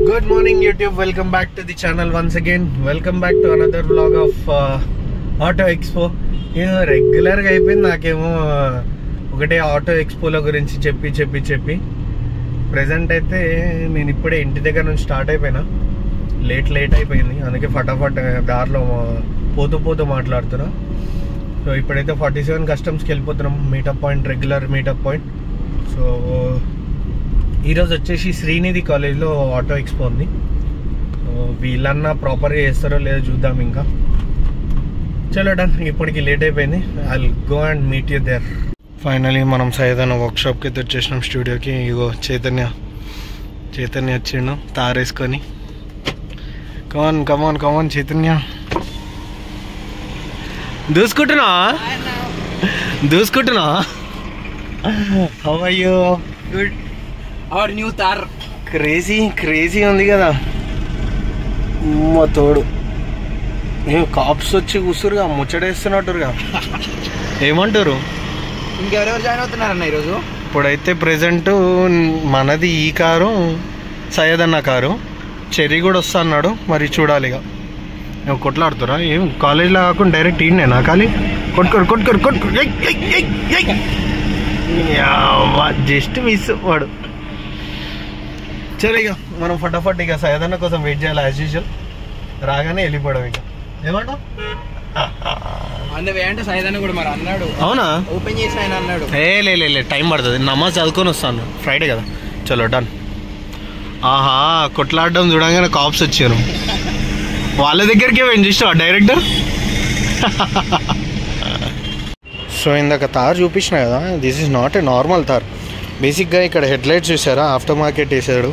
Good morning YouTube, welcome back to the channel once again. Welcome back to another vlog of Auto Expo. Regular గా అయిపోయింది నాకేమో ఒకటే auto ఎక్స్పోల గురించి చెప్పి present అయితే నేను ఇప్పుడే ఇంటి దగ్గర నుంచి స్టార్ట్ అయిపోయినా. లేట్ అయిపోయింది, అందుకే ఫటాఫట్ దారిలో పోతూ మాట్లాడుతున్నా. సో ఇప్పుడైతే 47 కస్టమ్స్కి వెళ్ళిపోతున్నాం, meetup point, regular meetup point. So ఈరోజు వచ్చేసి శ్రీనిధి కాలేజ్లో ఆటో ఎక్స్పో ఉంది. సో వీళ్ళన్నా ప్రాపర్గా చేస్తారో లేదో చూద్దాం. ఇంకా చలో డన్, ఇప్పటికి లేట్ అయిపోయింది. I will go and meet you there. Finally మనం సైదన్న వర్క్షాప్కి అయితే వచ్చేసినాం, స్టూడియోకి. ఇగో చైతన్య వచ్చిండు తారేసుకొని. కమాన్ చైతన్య, దూసుకుంటున్నా. How are you? Good. Our new Thar crazy ఉంది కదా మా తోడు. ఏం కాప్స్ వచ్చి కూర్చురుగా, ముచ్చటేస్తున్నట్టుగా. ఏమంటారు? ఇంకెవరెవరు జాయిన్ అవుతున్నారన్న ఈరోజు? ఇప్పుడైతే ప్రెజెంట్ మనది ఈ కారు, సయ్యద్ అన్న కారు. చెర్రీ కూడా వస్తా అన్నాడు, మరి చూడాలి. ఇక కొట్లాడుతురా ఏం? కాలేజ్లో కాకుండా డైరెక్ట్ ఈయనేనా ఖాళీ? కొట్టుకోరు జస్ట్ మిస్ వాడు. చలో ఇక మనం ఫటాఫట్ ఇక సయ్యదన్న కోసం వెయిట్ చేయాలి యాజ్ యూజువల్. రాగానే వెళ్ళిపోవడం. ఇక ఏమంటావు? అంటే సైదాన్ని కూడా మరి అన్నాడు. అవునా? ఓపెన్ చేసి ఆయన అన్నాడు. లే టైం పడుతుంది, నమాజ్ చదువుకొని వస్తాను, ఫ్రైడే కదా. చలో డన్. ఆహా, కొట్లాడడం చూడంగానే కాప్స్ వచ్చారు. వాళ్ళ దగ్గరికి ఏం చూస్తావా డైరెక్ట్? సో ఇందాక తార్ చూపించిన కదా, this is not a normal Thar. బేసిక్గా ఇక్కడ హెడ్లైట్స్ చూసారా, ఆఫ్టర్ మార్కెట్ వేసాడు.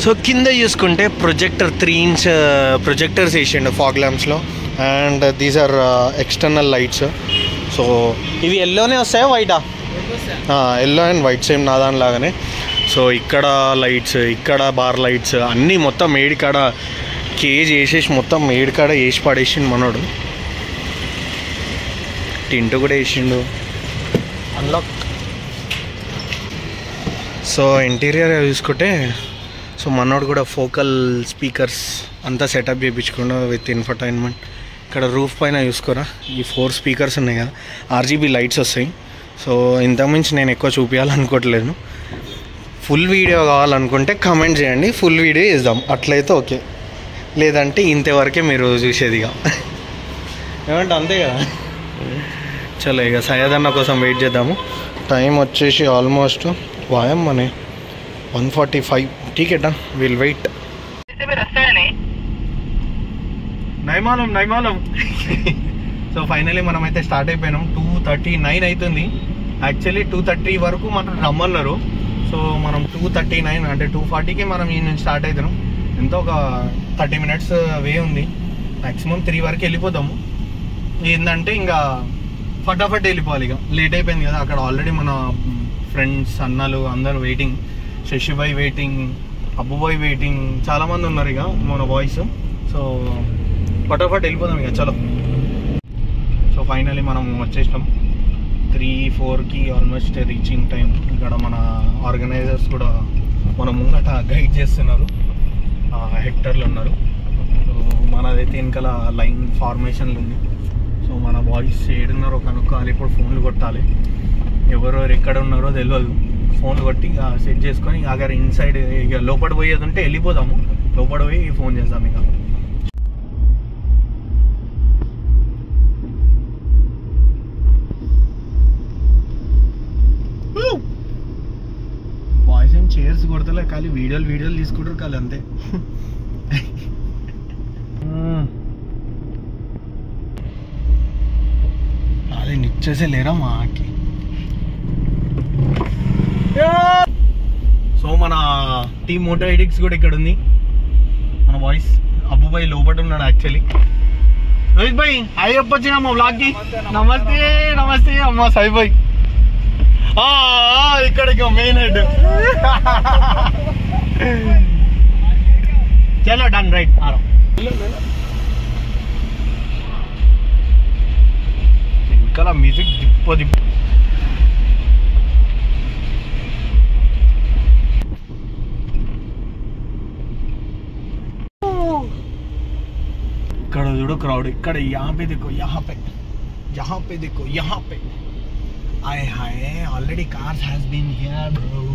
సో కింద చూసుకుంటే ప్రొజెక్టర్ 3 inch ప్రొజెక్టర్స్ వేసిండు ఫాగ్ ల్యాంప్స్లో. And these are external lights. So ఇవి ఎల్లోనే వస్తాయా వైటా? ఎల్లో అండ్ వైట్, సేమ్ నా దానిలాగానే. సో ఇక్కడ లైట్స్, ఇక్కడ బార్ లైట్స్ అన్నీ మొత్తం ఏడికాడ కేజ్ వేసేసి మొత్తం ఏడికాడ వేసి పడేసిండు మనోడు. టింట్ కూడా వేసిండు. అన్లాక్. సో ఇంటీరియర్ చూసుకుంటే, సో మనోడు కూడా ఫోకల్ స్పీకర్స్ అంతా సెటప్ చేయించుకుండా విత్ ఇన్ఫర్టైన్మెంట్. ఇక్కడ రూఫ్ పైన చూసుకోరా, ఈ 4 స్పీకర్స్ ఉన్నాయి కదా, RGB లైట్స్ వస్తాయి. సో ఇంతకుమించి నేను ఎక్కువ చూపించాలనుకోవట్లేదు. ఫుల్ వీడియో కావాలనుకుంటే కమెంట్ చేయండి, ఫుల్ వీడియో ఇద్దాం. అట్లయితే ఓకే, లేదంటే ఇంతవరకే మీరు చూసేది. ఇక ఏమంటే అంతే కదా. చలో ఇక సయ్యదన్న కోసం వెయిట్ చేద్దాము. టైం వచ్చేసి ఆల్మోస్ట్ వాయమ్మనే 1:45. Ticket will wait. నైమాలం. సో ఫైనలీ మనం అయితే స్టార్ట్ అయిపోయినాం. 2:39 అవుతుంది. యాక్చువల్లీ 2:30 వరకు మనం రమ్మన్నారు. సో మనం 2:39 అంటే 2:40కి మనం ఈ నుంచి స్టార్ట్ అవుతున్నాం. ఎంతో ఒక 30 minutes వే ఉంది. మ్యాక్సిమం 3 వరకు వెళ్ళిపోతాము. ఏంటంటే ఇంకా ఫటాఫట్ వెళ్ళిపోవాలి. ఇక లేట్ అయిపోయింది కదా. అక్కడ ఆల్రెడీ మన ఫ్రెండ్స్, అన్నలు అందరూ వెయిటింగ్. శశిభాయ్ వెయిటింగ్, అబ్బుబాయ్ వెయిటింగ్, చాలామంది ఉన్నారు ఇక మన బాయ్స్. సో ఫటాఫట్ వెళ్ళిపోదాం ఇక. చలో. సో ఫైనలీ మనం వచ్చేసినాం. 3-4కి ఆల్మోస్ట్ రీచింగ్ టైం. ఇక్కడ మన ఆర్గనైజర్స్ కూడా మన ముంగట గైడ్ చేస్తున్నారు, హెక్టర్లు ఉన్నారు. సో మనదైతే వెనకాల లైన్ ఫార్మేషన్లు ఉంది. సో మన బాయ్స్ ఏడున్నారో కనుక్కోవాలి. ఇప్పుడు ఫోన్లు కొట్టాలి, ఎవరెవరు ఎక్కడ ఉన్నారో తెలియదు. ఫోన్లు కొట్టి సెట్ చేసుకొని అగర్ ఇన్సైడ్ ఇక లోపల పోయేది ఉంటే వెళ్ళిపోదాము. లోపల పోయి ఫోన్ చేద్దాం ఇక. బాయ్స్ ఏం చైర్స్ కొడతలే, ఖాళీ వీడియోలు తీసుకుంటారు ఖాళీ, అంతే. అది నిచ్చేసే లేరా మాకి. సో మన టీమ్ మోటో ఎడిక్స్ కూడా ఇక్కడ ఉంది. మన వాయిస్ అబ్బుబాయ్ లోపల ఉన్నాడు యాక్చువల్లీ. రోహిత్ భాయ్ హాయ్ చెప్పొచ్చిన మా బ్లాగ్ కి. నమస్తే అమ్మ సాయిబాయ్. ఇక్కడికి మెయిన్ హెడ్. చలో డన్, రైట్. ఇంకా మ్యూజిక్ దిప్పు. ఇక్కడ చూడు క్రౌడ్, ఇక్కడ यहाँ देखो यहाँ पे आए hi already cars has been here bro.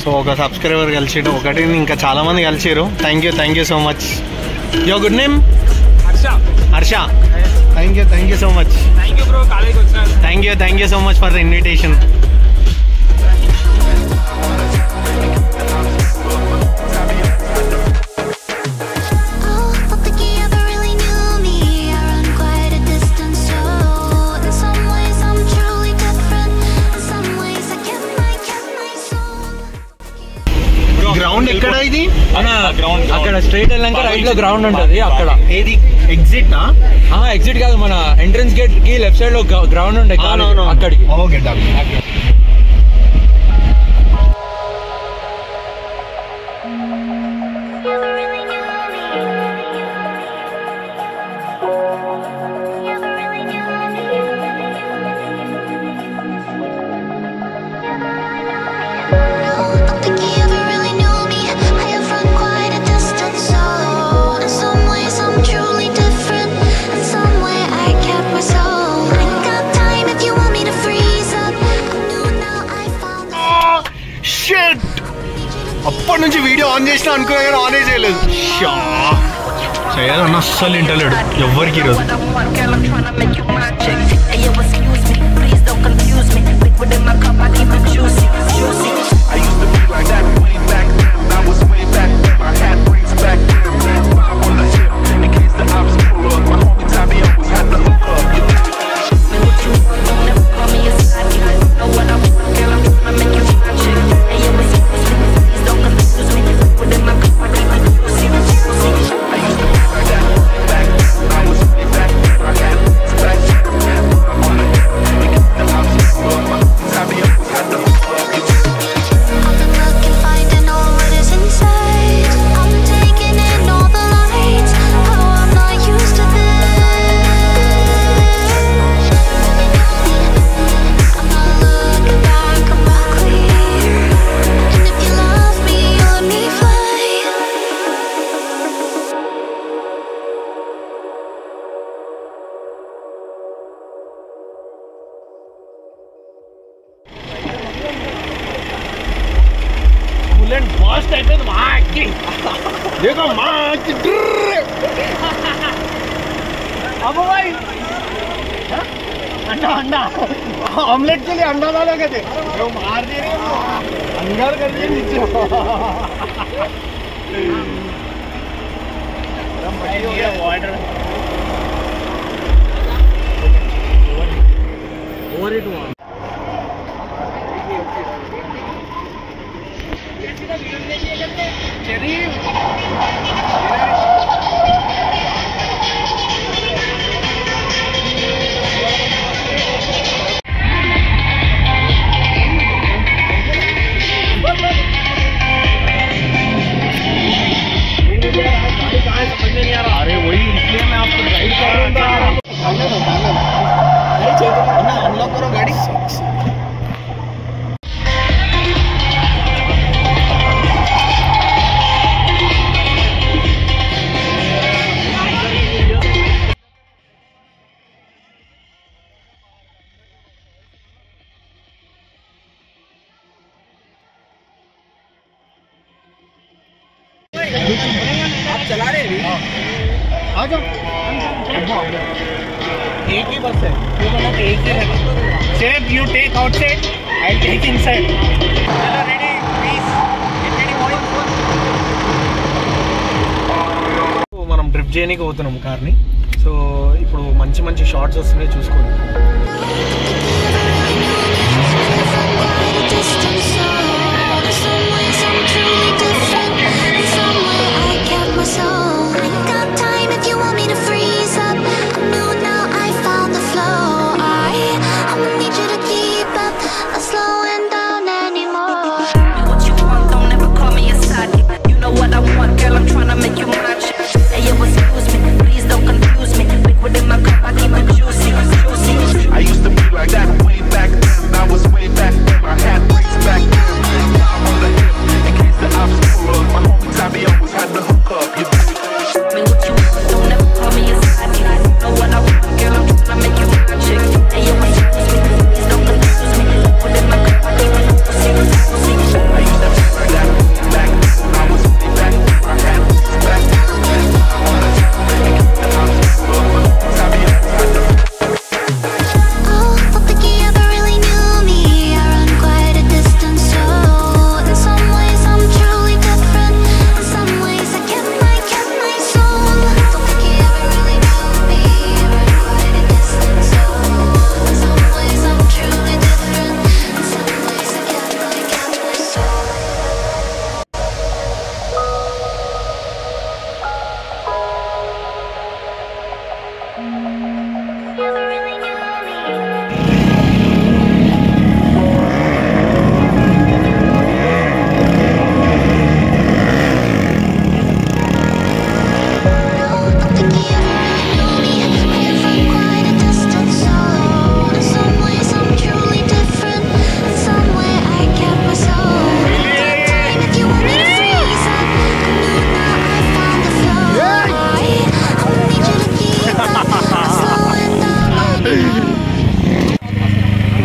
సో ఒక సబ్స్క్రైబర్ కలిసిడు, ఒకటి ఇంకా చాలా మంది కలిసిరు. Thank you so much. Your good name? Harsha. Thank you so much. Thank you so much for the invitation. Ground ఎక్కడ ఇది? అక్కడ స్ట్రైట్ వెళ్ళాక రైట్ లో గ్రౌండ్ ఉంటది. అక్కడ ఏది ఎగ్జిట్? ఎగ్జిట్ కాదు, మన ఎంట్రన్స్ గేట్ కి లెఫ్ట్ సైడ్ లో గ్రౌండ్ ఉంటాయి అక్కడికి. ఓకే. అప్పటి నుంచి వీడియో ఆన్ చేసినా అనుకున్నా కానీ ఆనే చేయలేదు. చేయాలన్న అస్సలు ఇంటలేడు ఎవ్వరికి ఈరోజు. ఫాస్ట్ అయిపోయింది మాకి. अबोई अंडा अंडा ऑमलेट के लिए अंडा डाला कहते वो मार दे रहे अंगार कर दिए नीचे वाटर ओवर इट हुआ चेरी अरे वही इसलिए मैं आपको गाइड कर रहा था अनलॉक करो गाड़ी एक ही बस है, एक ही है। Shape you take outside, I'll take inside. Ready, please. Get ready, boys. మనం డ్రిఫ్ట్ చేయడానికి పోతున్నాం కార్ని. సో ఇప్పుడు మంచి మంచి షార్ట్స్ వస్తున్నాయి, చూసుకోండి.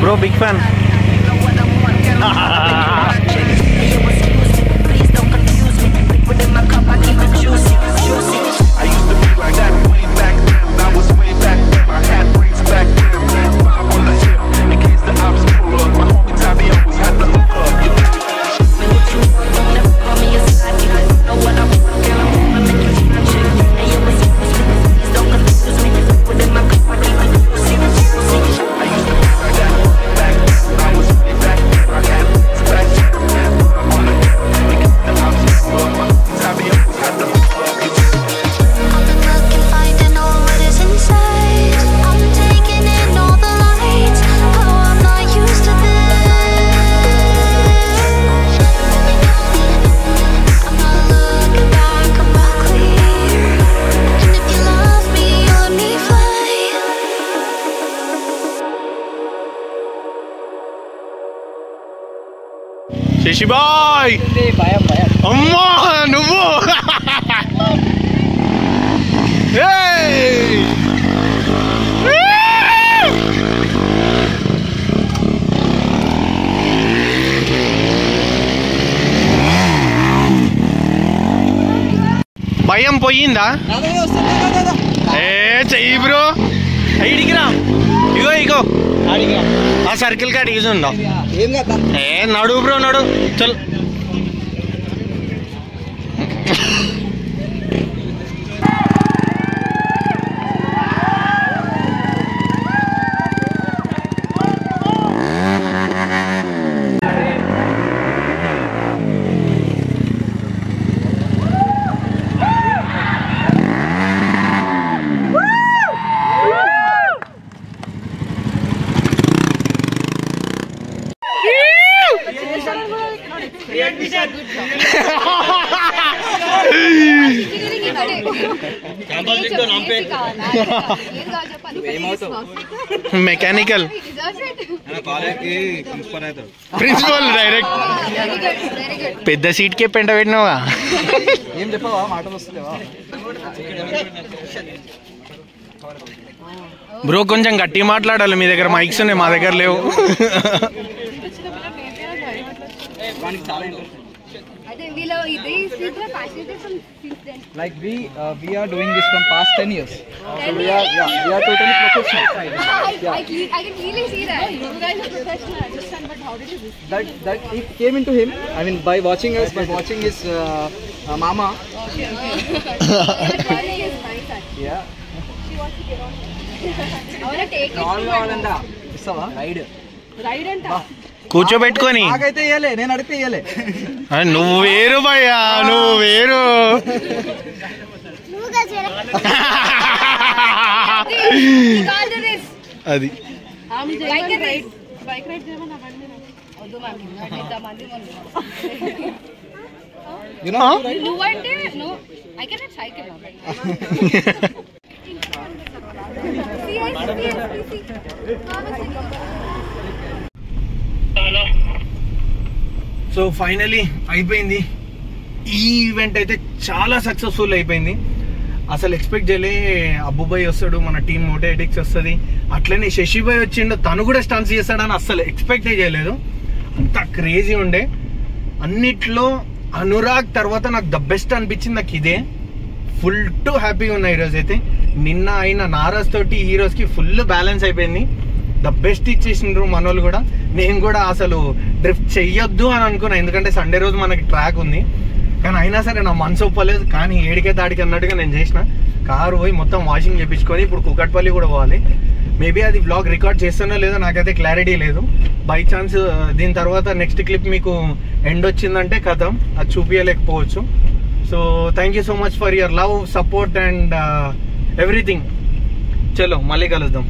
Bro, big fan. శశి బాయ్, అమ్మా నువ్వు భయం పోయిందా? చెయ్యి బ్రో, ఇడికి రా, ఇగో ఇగో ఆ సర్కిల్ కాడ యూజ్ ఉందా? నడు బ్రో నడు, చల్. మెకానికల్ ప్రిన్సిపల్ డైరెక్ట్ పెద్ద సీట్ కే పెంట పెట్టినావా? ఏం చెప్పవా, మాటలు వస్తలేవా బ్రో? కొంచెం గట్టి మాట్లాడాలి, మీ దగ్గర మైక్స్ ఉన్నాయి, మా దగ్గర లేవు. Like we are doing this from past 10 years. So we are totally professional. I can clearly see that. You guys are professional. I understand, but how did you do? That it came into him. I mean, by watching us, by watching his mama. Okay. Your training is nice actually. Yeah. She wants to get on. I want to take it to Ride. Ride and కూర్చోబెట్టుకొని నాకైతే ఇయ్యలే, నేను అడిగితే ఇయ్యలే. నువ్వు వేరు భయ్యా, నువ్వు వేరు. అది బైక్ రైడ్ చేయమన్నా బండి వద్దు మ్యామ్, ఇంతమంది నువ్వంటే నువ్వు I can cycle. So finally అయిపోయింది. ఈ ఈవెంట్ అయితే చాలా సక్సెస్ఫుల్ అయిపోయింది. అసలు ఎక్స్పెక్ట్ చేయలే అబ్బుబాయ్ వస్తాడు, మన టీం మోటోఎటిక్స్ వస్తుంది, అట్లనే శశిబాయ్ వచ్చిండు, తను కూడా స్టన్స్ చేస్తాడని అస్సలు ఎక్స్పెక్టే చేయలేదు. అంత క్రేజీ ఉండే. అన్నిట్లో అనురాగ్ తర్వాత నాకు ద బెస్ట్ అనిపించింది నాకు ఇదే. ఫుల్ టు హ్యాపీగా ఉన్నా ఈరోజు అయితే. నిన్న అయిన నారాజ్ తోటి ఈ రోజుకి ఫుల్ బ్యాలెన్స్ అయిపోయింది. ద బెస్ట్ ఇచ్చేసిండ్రు మనోళ్ళు కూడా. నేను కూడా అసలు డ్రిఫ్ట్ చెయ్యొద్దు అని అనుకున్నా, ఎందుకంటే సండే రోజు మనకి ట్రాక్ ఉంది. కానీ అయినా సరే నా మనసు ఒప్పలేదు. కానీ ఏడికే దాడికి అన్నట్టుగా నేను చేసిన. కారు పోయి మొత్తం వాషింగ్ చేయించుకొని ఇప్పుడు కుకట్పల్లి కూడా పోవాలి. మేబీ అది వ్లాగ్ రికార్డ్ చేస్తున్నా లేదో నాకైతే క్లారిటీ లేదు. బై ఛాన్స్ దీని తర్వాత నెక్స్ట్ క్లిప్ మీకు ఎండ్ వచ్చిందంటే కథం, అది చూపించలేకపోవచ్చు. So thank you so much for your love, support and everything. చలో మళ్ళీ కలుద్దాం.